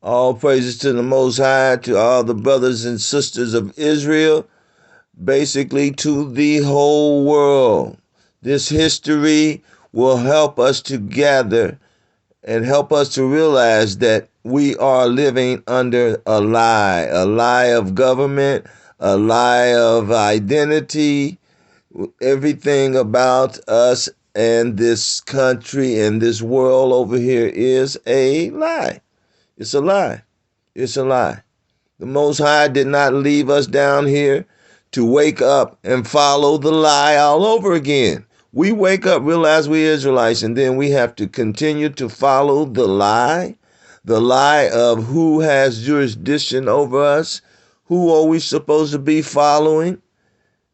All praises to the Most High, to all the brothers and sisters of Israel, basically to the whole world. This history will help us to gather and help us to realize that we are living under a lie of government, a lie of identity. Everything about us and this country and this world over here is a lie. It's a lie. It's a lie. The Most High did not leave us down here to wake up and follow the lie all over again. We wake up, realize we Israelites, and then we have to continue to follow the lie of who has jurisdiction over us, who are we supposed to be following?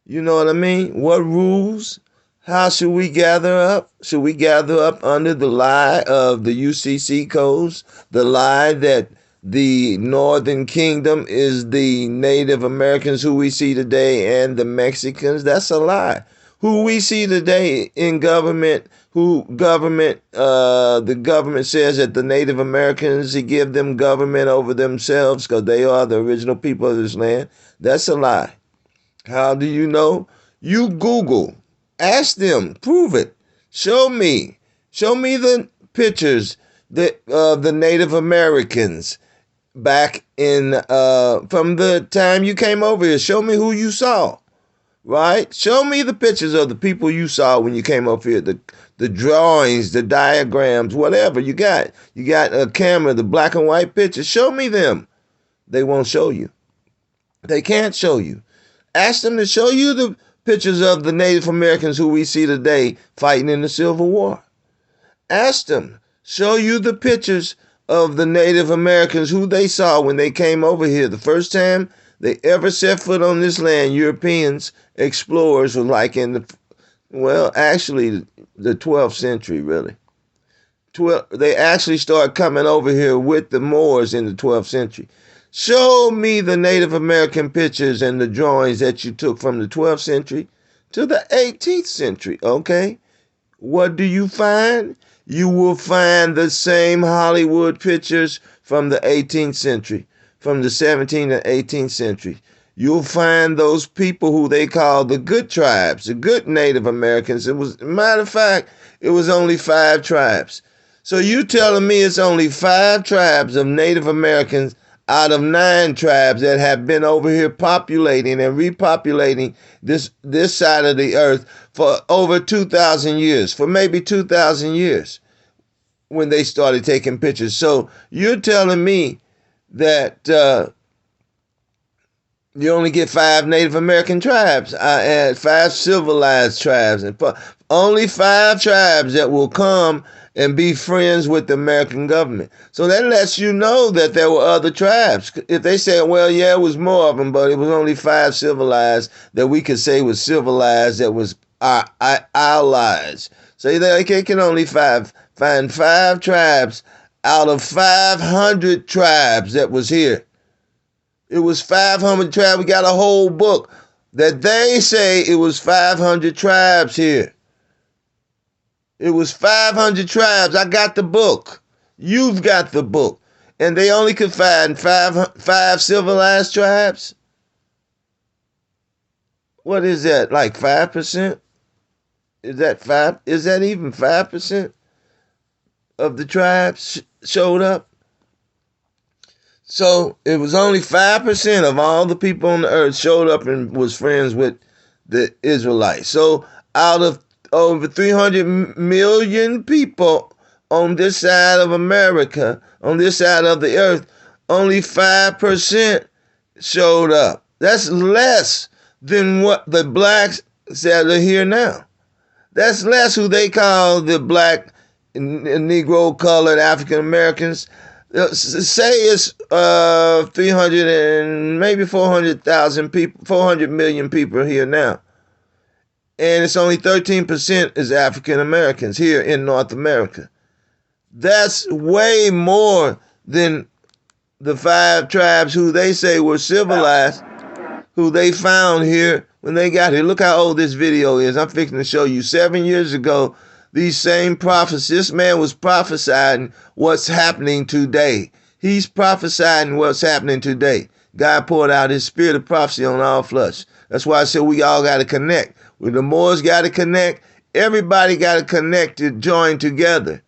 You know what I mean? What rules? How should we gather up? Should we gather up under the lie of the UCC codes, the lie that the Northern Kingdom is the Native Americans who we see today and the Mexicans? That's a lie. Who we see today in government, the government says that the Native Americans, he give them government over themselves because they are the original people of this land. That's a lie. How do you know? You Google. Ask them. Prove it. Show me. Show me the pictures of the Native Americans back in from the time you came over here. Show me who you saw. Right? Show me the pictures of the people you saw when you came up here. The drawings, the diagrams, whatever you got. You got a camera, the black and white pictures. Show me them. They won't show you. They can't show you. Ask them to show you the pictures of the Native Americans who we see today fighting in the Civil War. Ask them. Show you the pictures of the Native Americans who they saw when they came over here. The first time they ever set foot on this land, Europeans, explorers, were like in the 12th century, really. They actually started coming over here with the Moors in the 12th century. Show me the Native American pictures and the drawings that you took from the 12th century to the 18th century, okay? What do you find? You will find the same Hollywood pictures from the 18th century, from the 17th and 18th century. You'll find those people who they call the good tribes, the good Native Americans. Matter of fact, it was only 5 tribes. So you telling me it's only 5 tribes of Native Americans out of 9 tribes that have been over here populating and repopulating this side of the earth for over 2,000 years, for maybe 2,000 years when they started taking pictures. So you're telling me that you only get 5 Native American tribes, 5 civilized tribes, and only 5 tribes that will come and be friends with the American government. So that lets you know that there were other tribes. If they say, well, yeah, it was more of them, but it was only 5 civilized that we could say was civilized, that was our allies. So they can only find 5 tribes out of 500 tribes that was here. It was 500 tribes. We got a whole book that they say it was 500 tribes here. It was 500 tribes. I got the book. You've got the book. And they only could find 5 civilized tribes? What is that, like 5%? Is that even 5% of the tribes showed up? So it was only 5% of all the people on the earth showed up and was friends with the Israelites. So out of over 300 million people on this side of America, on this side of the earth, only 5% showed up. That's less than what the blacks that are here now. That's less who they call the black, Negro, colored African Americans. Say it's 300 and maybe 400,000 people, 400 million people here now. And it's only 13% is African Americans here in North America. That's way more than the 5 tribes who they say were civilized, who they found here when they got here. Look how old this video is. I'm fixing to show you. 7 years ago, these same prophets, this man was prophesying what's happening today. He's prophesying what's happening today. God poured out his spirit of prophecy on all flesh. That's why I said we all got to connect. When the Moors got to connect, everybody got to connect to join together.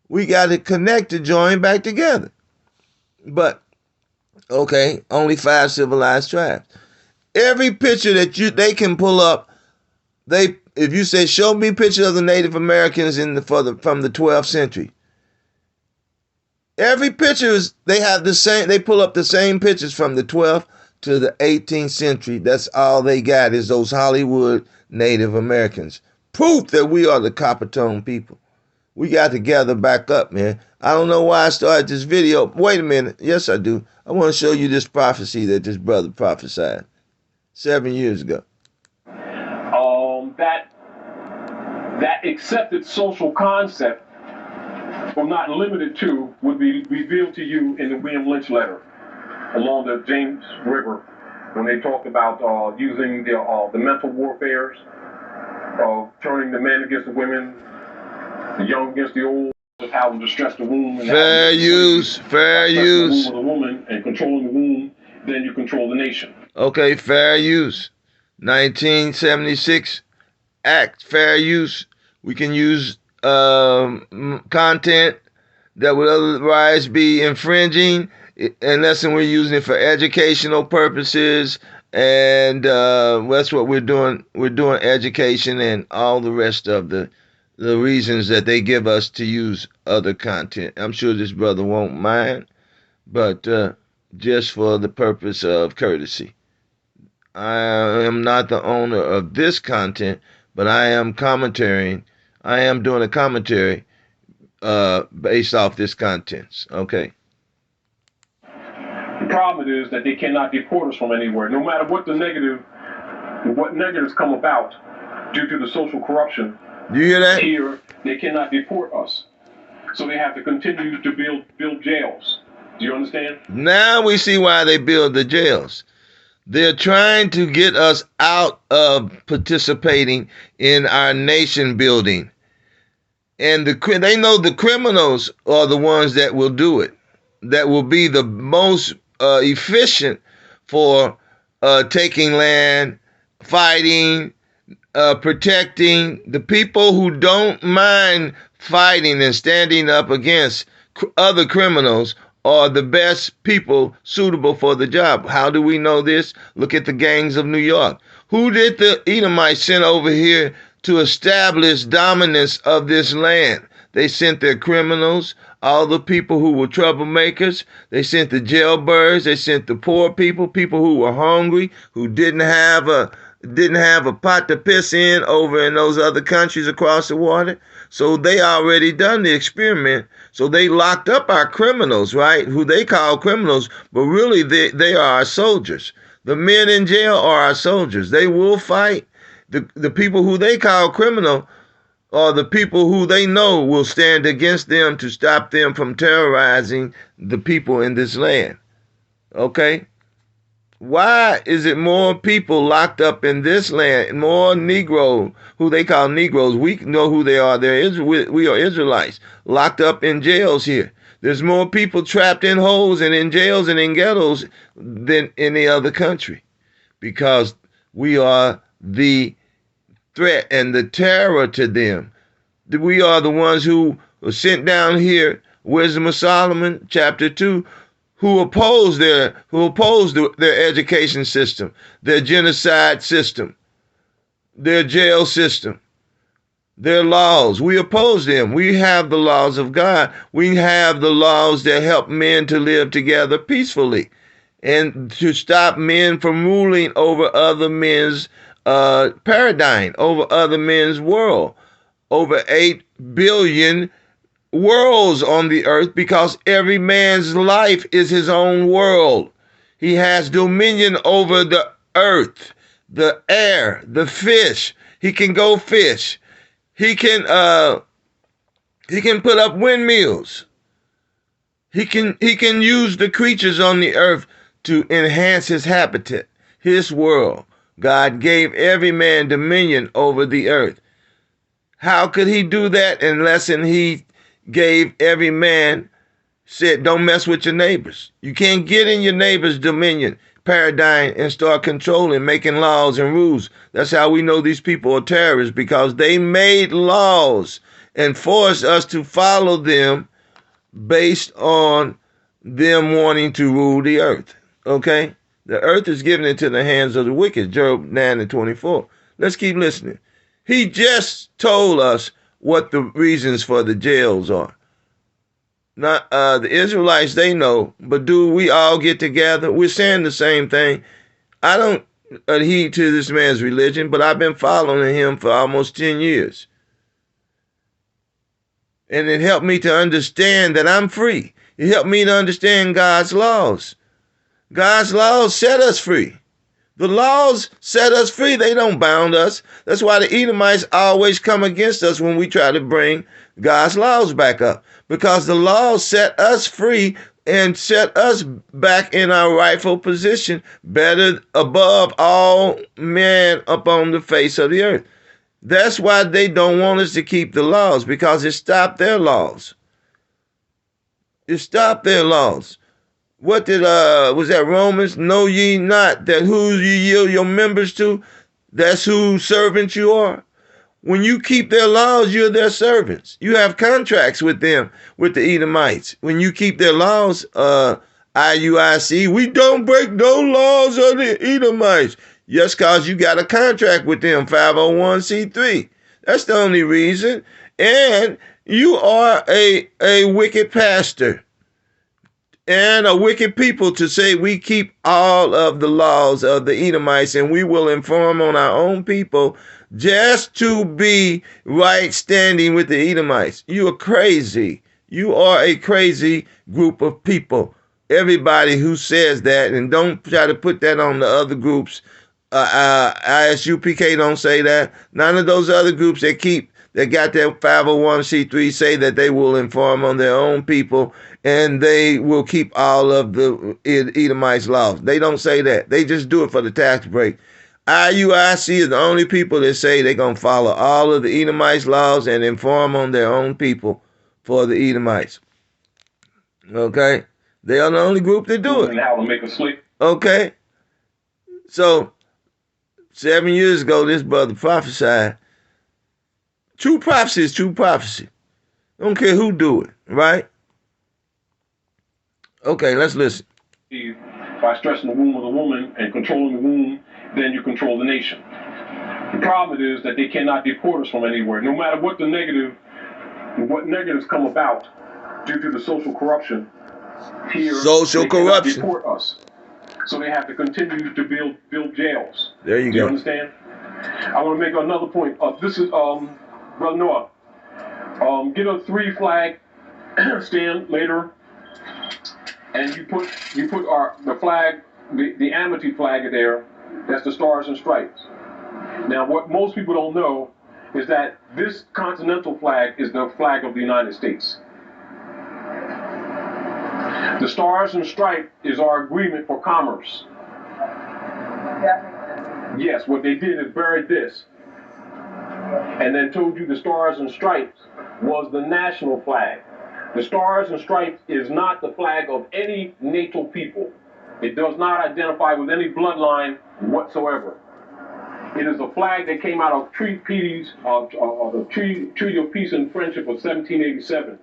We got to connect to join back together. But, okay, only 5 civilized tribes. Every picture that they can pull up, if you say, show me pictures of the Native Americans from the 12th century. Every picture they have the same. They pull up the same pictures from the 12th to the 18th century. That's all they got is those Hollywood Native Americans. Proof that we are the copper tone people. We got to gather back up, man. I don't know why I started this video. Wait a minute. Yes, I do. I want to show you this prophecy that this brother prophesied 7 years ago. That accepted social concept, or not limited to, would be revealed to you in the William Lynch letter along the James River, when they talked about using the mental warfares, turning the men against the women, the young against the old, how to distress the womb. And fair use. The womb of the woman and controlling the womb, then you control the nation. Okay, fair use. 1976 Act, fair use. We can use content that would otherwise be infringing, unless we're using it for educational purposes, and that's what we're doing. We're doing education and all the rest of the reasons that they give us to use other content. I'm sure this brother won't mind, but just for the purpose of courtesy. I am not the owner of this content, but I am commentating. I am doing a commentary based off this contents. Okay. The problem is that they cannot deport us from anywhere, no matter what negatives come about due to the social corruption. Do you hear that? Here, they cannot deport us, so they have to continue to build jails. Do you understand? Now we see why they build the jails. They're trying to get us out of participating in our nation building. And they know the criminals are the ones that will do it, that will be the most efficient for taking land, fighting, protecting. The people who don't mind fighting and standing up against other criminals are the best people suitable for the job. How do we know this? Look at the gangs of New York. Who did the Edomites send over here to establish dominance of this land? They sent their criminals, all the people who were troublemakers. They sent the jailbirds. They sent the poor people, people who were hungry, who didn't have a pot to piss in over in those other countries across the water. So they already done the experiment. So they locked up our criminals, right? Who they call criminals, but really they are our soldiers. The men in jail are our soldiers. They will fight. The people who they call criminal are the people who they know will stand against them to stop them from terrorizing the people in this land. Okay? Why is it more people locked up in this land, more Negro, who they call Negroes? We know who they are. We are Israelites, locked up in jails here. There's more people trapped in holes and in jails and in ghettos than any other country, because we are the threat and the terror to them. We are the ones who were sent down here, Wisdom of Solomon, chapter 2, who opposed their education system, their genocide system, their jail system, their laws. We oppose them. We have the laws of God. We have the laws that help men to live together peacefully and to stop men from ruling over other men's paradigm, over other men's world, over 8 billion worlds on the earth, because every man's life is his own world. He has dominion over the earth, the air, the fish. He can go fish. He can put up windmills. He can use the creatures on the earth to enhance his habitat, his world. God gave every man dominion over the earth. How could he do that unless he gave every man said, don't mess with your neighbors. You can't get in your neighbor's dominion paradigm and start controlling, making laws and rules. That's how we know these people are terrorists, because they made laws and forced us to follow them based on them wanting to rule the earth. Okay? The earth is given into the hands of the wicked. Job 9:24. Let's keep listening. He just told us what the reasons for the jails are. Not the Israelites, they know, but do we all get together? We're saying the same thing. I don't adhere to this man's religion, but I've been following him for almost 10 years. And it helped me to understand that I'm free. It helped me to understand God's laws. God's laws set us free. The laws set us free. They don't bound us. That's why the Edomites always come against us when we try to bring God's laws back up, because the laws set us free and set us back in our rightful position, better above all men upon the face of the earth. That's why they don't want us to keep the laws, because it stopped their laws. It stopped their laws. What did, was that Romans? Know ye not that who you yield your members to, that's whose servants you are? When you keep their laws, you're their servants. You have contracts with them, with the Edomites. When you keep their laws, IUIC, we don't break no laws of the Edomites. Yes, because you got a contract with them, 501c3. That's the only reason. And you are a wicked pastor and a wicked people to say we keep all of the laws of the Edomites and we will inform on our own people just to be right standing with the Edomites. You are crazy. You are a crazy group of people. Everybody who says that, and don't try to put that on the other groups. ISUPK don't say that. None of those other groups that got their 501c3 say that they will inform on their own people and they will keep all of the Edomites' laws. They don't say that. They just do it for the tax break. IUIC is the only people that say they're going to follow all of the Edomites' laws and inform on their own people for the Edomites. Okay? They are the only group that do it. How to make a sleep. Okay? So, 7 years ago, this brother prophesied. True prophecy is true prophecy. I don't care who do it, right? Okay, let's listen. By stressing the womb of the woman and controlling the womb, then you control the nation. The problem is that they cannot deport us from anywhere. No matter what negatives come about due to the social corruption here, they cannot deport us. So they have to continue to build jails. There you go. Do you understand? I want to make another point. This is Brother Noah. Get a 3 flag stand later, and you put the flag, the amity flag there. That's the Stars and Stripes. Now, what most people don't know is that this continental flag is the flag of the United States. The Stars and Stripes is our agreement for commerce. Yes, what they did is buried this and then told you the Stars and Stripes was the national flag. The Stars and Stripes is not the flag of any NATO people. It does not identify with any bloodline whatsoever. It is a flag that came out of the Treaty of Peace and Friendship of 1787,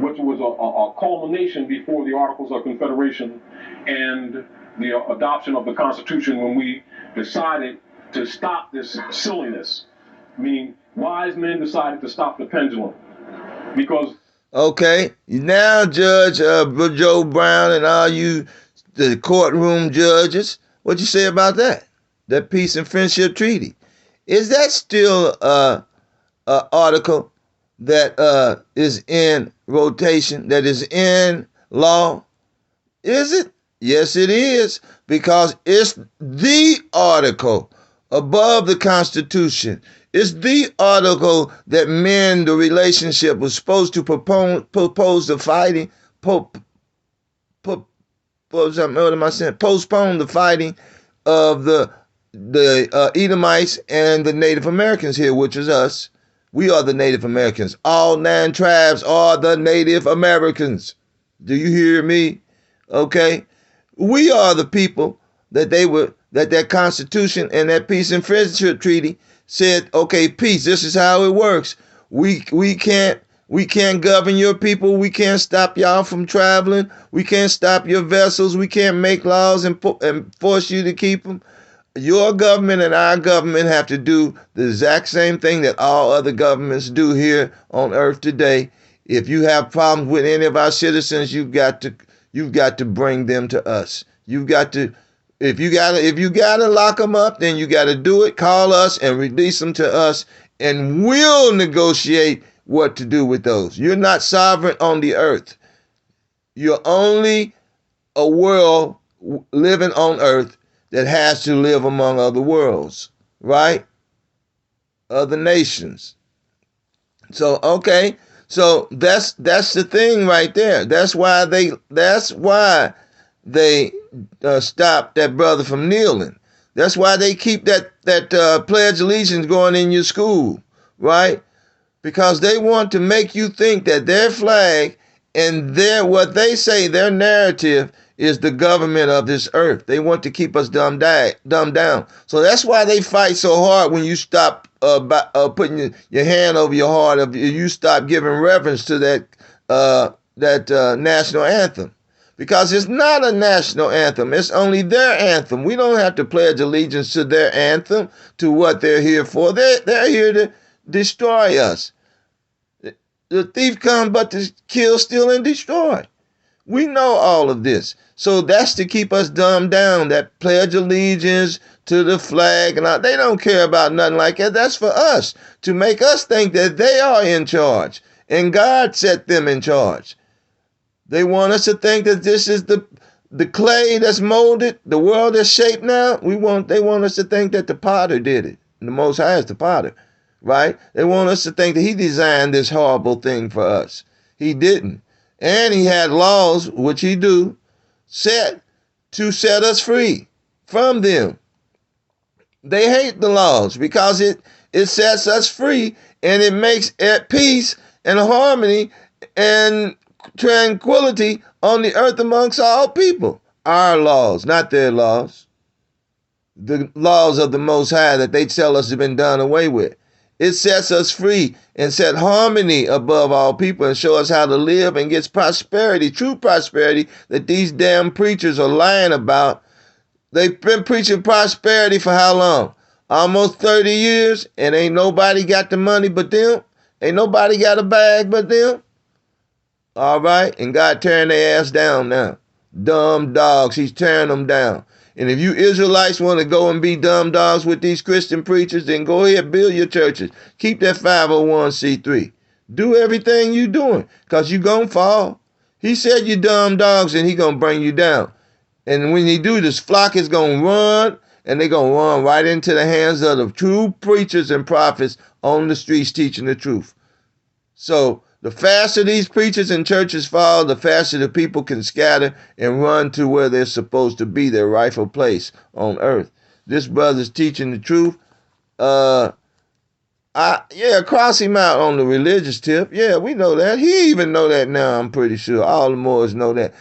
which was a culmination before the Articles of Confederation and the adoption of the Constitution, when we decided to stop this silliness. Meaning, wise men decided to stop the pendulum. Because okay, now Judge Joe Brown and all you, the courtroom judges, what you say about that? That Peace and Friendship Treaty. Is that still an article that is in rotation, that is in law? Is it? Yes, it is, because it's the article above the Constitution. It's the article that the relationship was supposed to propose the fighting, postpone the fighting of the Edomites and the Native Americans here, which is us, We are the Native Americans. All 9 tribes are the Native Americans. Do you hear me? Okay? We are the people that that Constitution and that Peace and Friendship Treaty said, okay, peace, this is how it works. We can't govern your people. We can't stop y'all from traveling. We can't stop your vessels. We can't make laws and force you to keep them. Your government and our government have to do the exact same thing that all other governments do here on earth today. If you have problems with any of our citizens, you've got to bring them to us. You've got to if you gotta lock them up, then you gotta do it. Call us and release them to us, and we'll negotiate what to do with those. You're not sovereign on the earth. You're only a world living on earth that has to live among other worlds, right? Other nations. So okay, so that's the thing right there. That's why they stopped that brother from kneeling. That's why they keep that Pledge of Allegiance going in your school, right? Because they want to make you think that their flag and what they say, their narrative is the government of this earth. They want to keep us dumbed down. So that's why they fight so hard when you stop putting your hand over your heart. If you stop giving reverence to that national anthem. Because it's not a national anthem. It's only their anthem. We don't have to pledge allegiance to their anthem, to what they're here for. They're here to destroy us. The thief comes but to kill, steal, and destroy. We know all of this. So that's to keep us dumbed down, that pledge allegiance to the flag. And they don't care about nothing like that. That's for us, to make us think that they are in charge. And God set them in charge. They want us to think that this is the clay that's molded, the world that's shaped now. They want us to think that the potter did it. And the Most High is the potter, right? They want us to think that he designed this horrible thing for us. He didn't. And he had laws, which he do, set to set us free from them. They hate the laws because it sets us free, and it makes at peace and harmony and tranquility on the earth amongst all people. Our laws, not their laws. The laws of the Most High that they tell us have been done away with. It sets us free and set harmony above all people and show us how to live and gets prosperity, true prosperity that these damn preachers are lying about. They've been preaching prosperity for how long? Almost 30 years, and ain't nobody got the money but them. Ain't nobody got a bag but them. All right? And God tearing their ass down now. Dumb dogs. He's tearing them down. And if you Israelites want to go and be dumb dogs with these Christian preachers, then go ahead, build your churches. Keep that 501c3. Do everything you doing, because you going to fall. He said you dumb dogs, and he going to bring you down. And when he do, this flock is going to run, and they're going to run right into the hands of the true preachers and prophets on the streets teaching the truth. So the faster these preachers and churches fall, the faster the people can scatter and run to where they're supposed to be, their rightful place on earth. This brother's teaching the truth. Cross him out on the religious tip. Yeah, we know that. He even know that now, I'm pretty sure. All the Moors know that.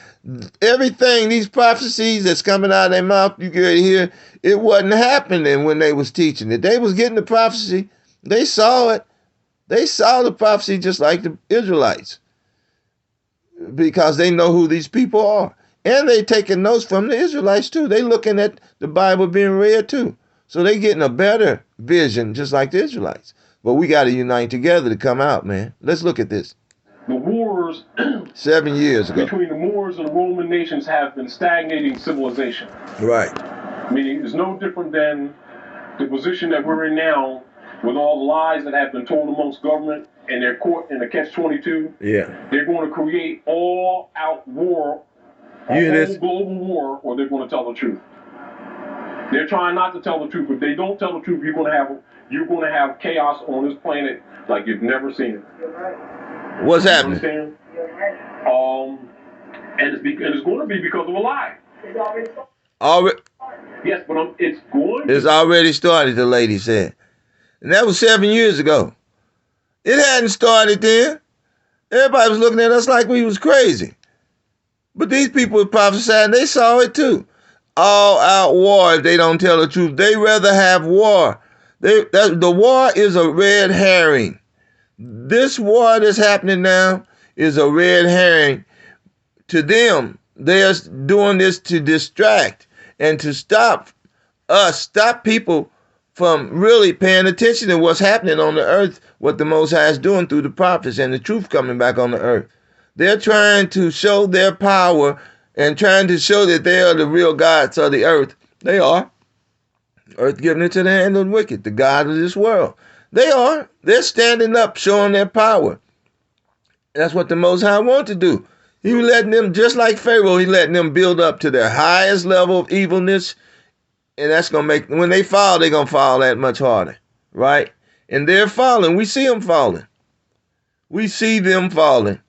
Everything, these prophecies that's coming out of their mouth, you get to hear, it wasn't happening when they was teaching it. They was getting the prophecy. They saw it. They saw the prophecy just like the Israelites, because they know who these people are. And they taking notes from the Israelites too. They looking at the Bible being read too. So they getting a better vision just like the Israelites. But we got to unite together to come out, man. Let's look at this. The wars 7 years ago between the Moors and the Roman nations have been stagnating civilization. Right. Meaning it's no different than the position that we're in now, with all the lies that have been told amongst government and their court in the catch-22. Yeah. They're going to create all-out war, a global war, or they're going to tell the truth. They're trying not to tell the truth. If they don't tell the truth, you're going to have chaos on this planet like you've never seen it. What's happening? Understand? And it's going to be because of a lie. Already. Yes, but it's going. It's already started, the lady said. And that was 7 years ago. It hadn't started then. Everybody was looking at us like we was crazy. But these people were prophesying, they saw it too. All out war if they don't tell the truth. They rather have war. The war is a red herring. This war that's happening now is a red herring to them. They're doing this to distract and to stop people from really paying attention to what's happening on the earth, what the Most High is doing through the prophets and the truth coming back on the earth. They're trying to show their power and trying to show that they are the real gods of the earth. They are. Earth giving it to the hand of the wicked, the God of this world. They are. They're standing up, showing their power. That's what the Most High wants to do. He was letting them, just like Pharaoh, he letting them build up to their highest level of evilness. And that's going to make, when they fall, they're going to fall that much harder. Right? And they're falling. We see them falling. We see them falling.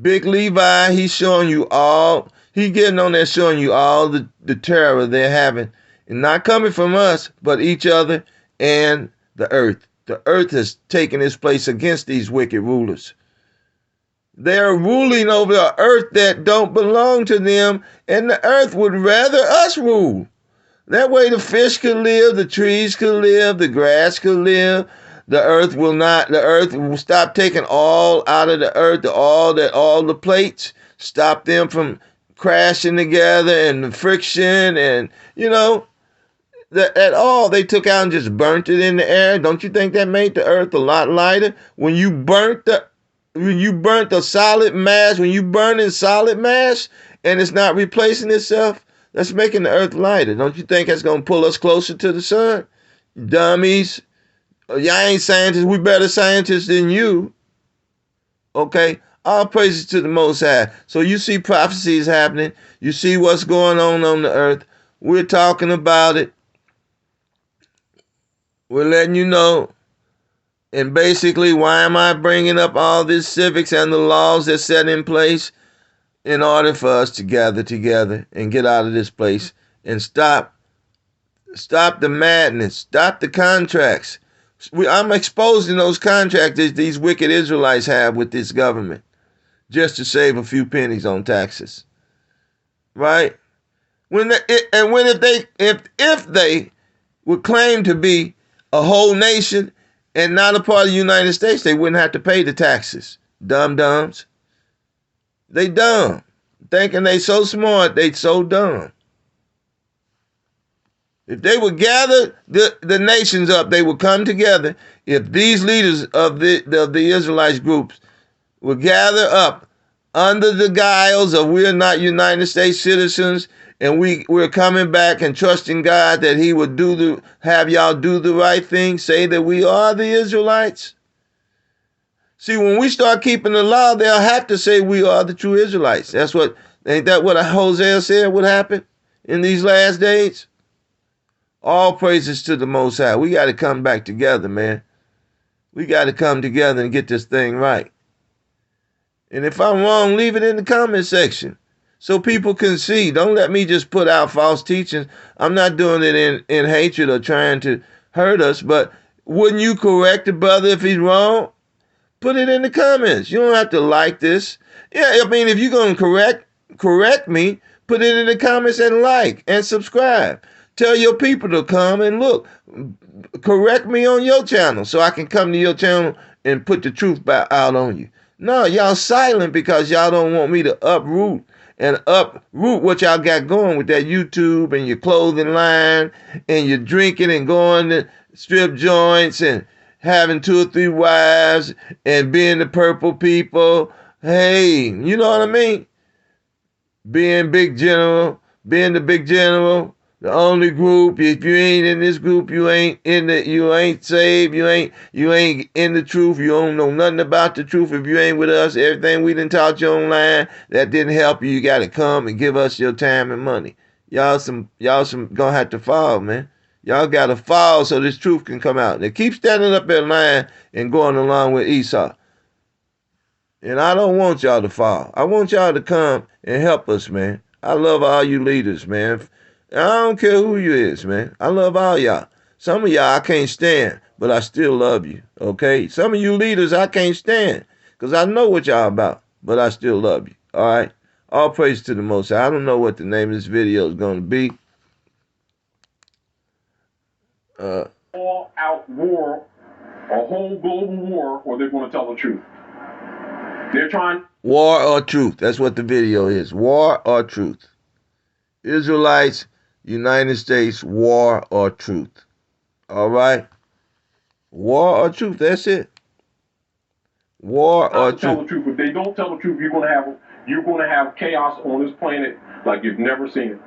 Big Levi, he's showing you all, he's getting on there showing you all the terror they're having. And not coming from us, but each other and the earth. The earth has taken its place against these wicked rulers. They're ruling over the earth that don't belong to them, and the earth would rather us rule. That way the fish could live, the trees could live, the grass could live. The earth will stop taking all out of the earth, all the plates, stop them from crashing together and the friction and, at all. They took out and just burnt it in the air. Don't you think that made the earth a lot lighter? When you burnt the solid mass, when you burn in solid mass and it's not replacing itself, that's making the earth lighter. Don't you think that's going to pull us closer to the sun? Dummies. Y'all ain't scientists. We better scientists than you. Okay? All praises to the Most High. So you see prophecies happening. You see what's going on the earth. We're talking about it. We're letting you know. And basically, why am I bringing up all this civics and the laws that's set in place? In order for us to gather together and get out of this place and stop the madness, stop the contracts. I'm exposing those contracts that these wicked Israelites have with this government just to save a few pennies on taxes. Right? If they would claim to be a whole nation and not a part of the United States, they wouldn't have to pay the taxes. Dum-dums. They dumb. Thinking they so smart, they so dumb. If they would gather the nations up, they would come together. If these leaders of the Israelites groups would gather up under the guise of we're not United States citizens and we're coming back and trusting God that he would have y'all do the right thing, say that we are the Israelites. See, when we start keeping the law, they'll have to say we are the true Israelites. Ain't that what Hosea said would happen in these last days? All praises to the Most High. We got to come back together, man. We got to come together and get this thing right. And if I'm wrong, leave it in the comment section so people can see. Don't let me just put out false teachings. I'm not doing it in hatred or trying to hurt us, but wouldn't you correct the brother if he's wrong? Put it in the comments. You don't have to like this. Yeah, I mean, if you're going to correct me, put it in the comments and like and subscribe. Tell your people to come and look. Correct me on your channel so I can come to your channel and put the truth out on you. No, y'all silent because y'all don't want me to uproot what y'all got going with that YouTube and your clothing line and your drinking and going to strip joints and having 2 or 3 wives and being the purple people. Hey, you know what I mean? Being the big general, the only group. If you ain't in this group, you ain't saved, you ain't in the truth, you don't know nothing about the truth. If you ain't with us, everything we done taught you online, that didn't help you, you gotta come and give us your time and money. Y'all gonna have to fall, man. Y'all got to fall so this truth can come out. They keep standing up in line and going along with Esau. And I don't want y'all to fall. I want y'all to come and help us, man. I love all you leaders, man. I don't care who you is, man. I love all y'all. Some of y'all I can't stand. but I still love you. Okay? Some of you leaders I can't stand because I know what y'all about, but I still love you. All right? All praise to the Most High. I don't know what the name of this video is going to be. All out war, a whole global war, or they're going to tell the truth. They're trying. War or truth. That's what the video is. War or truth. Israelites, United States, war or truth. All right? War or truth. That's it. War or to tell truth. the truth. If they don't tell the truth, you're going to have chaos on this planet like you've never seen it.